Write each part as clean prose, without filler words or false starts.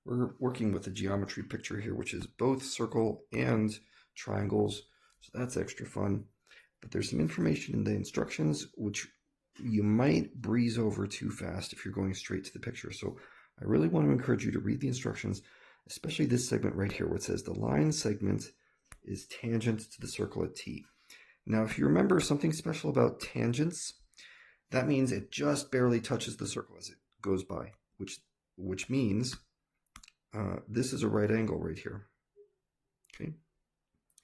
We're working with a geometry picture here, which is both circle and triangles, so that's extra fun. But there's some information in the instructions which you might breeze over too fast if you're going straight to the picture. So I really want to encourage you to read the instructions, especially this segment right here where it says the line segment is tangent to the circle at T. Now, if you remember something special about tangents, that means it just barely touches the circle as it goes by, which means this is a right angle right here. Okay,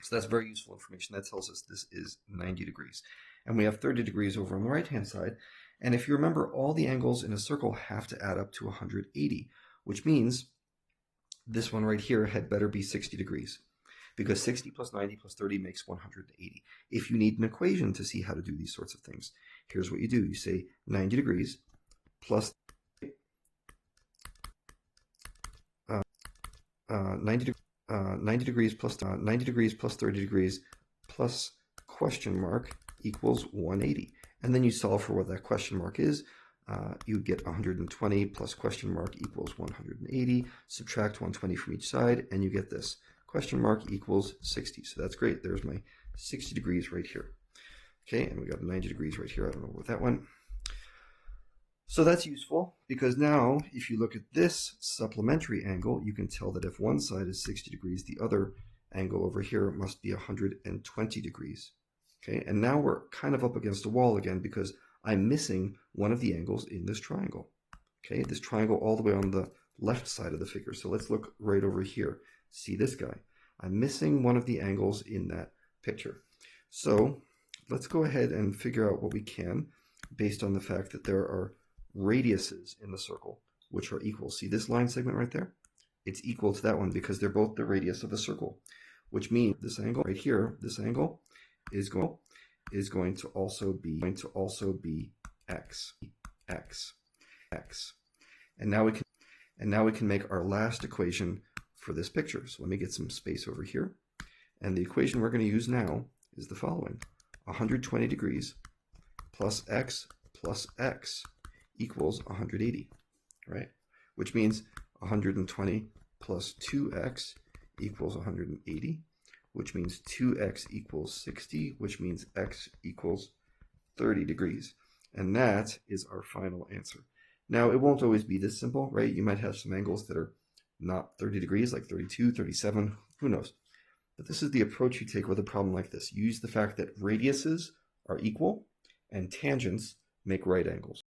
so that's very useful information. That tells us this is 90 degrees. And we have 30 degrees over on the right-hand side. And if you remember, all the angles in a circle have to add up to 180, which means this one right here had better be 60 degrees, because 60 plus 90 plus 30 makes 180. If you need an equation to see how to do these sorts of things, here's what you do. You say 90 degrees plus 90 degrees plus 30 degrees plus question mark equals 180. And then you solve for what that question mark is. You get 120 plus question mark equals 180. Subtract 120 from each side, and you get this. Question mark equals 60. So that's great. There's my 60 degrees right here. Okay, and we got 90 degrees right here. I don't know where that went. So that's useful because now if you look at this supplementary angle, you can tell that if one side is 60 degrees, the other angle over here must be 120 degrees. Okay, and now we're kind of up against a wall again because I'm missing one of the angles in this triangle. Okay, this triangle all the way on the left side of the figure. So let's look right over here. See this guy. I'm missing one of the angles in that picture. So let's go ahead and figure out what we can based on the fact that there are radiuses in the circle which are equal. See this line segment right there? It's equal to that one because they're both the radius of the circle, which means this angle right here, this angle is going to also be x. And now we can make our last equation for this picture. So let me get some space over here. And the equation we're going to use now is the following. 120 degrees plus x equals 180, right? Which means 120 plus 2x equals 180, which means 2x equals 60, which means x equals 30 degrees. And that is our final answer. Now, it won't always be this simple, right? You might have some angles that are not 30 degrees, like 32, 37, who knows? But this is the approach you take with a problem like this. You use the fact that radiuses are equal and tangents make right angles.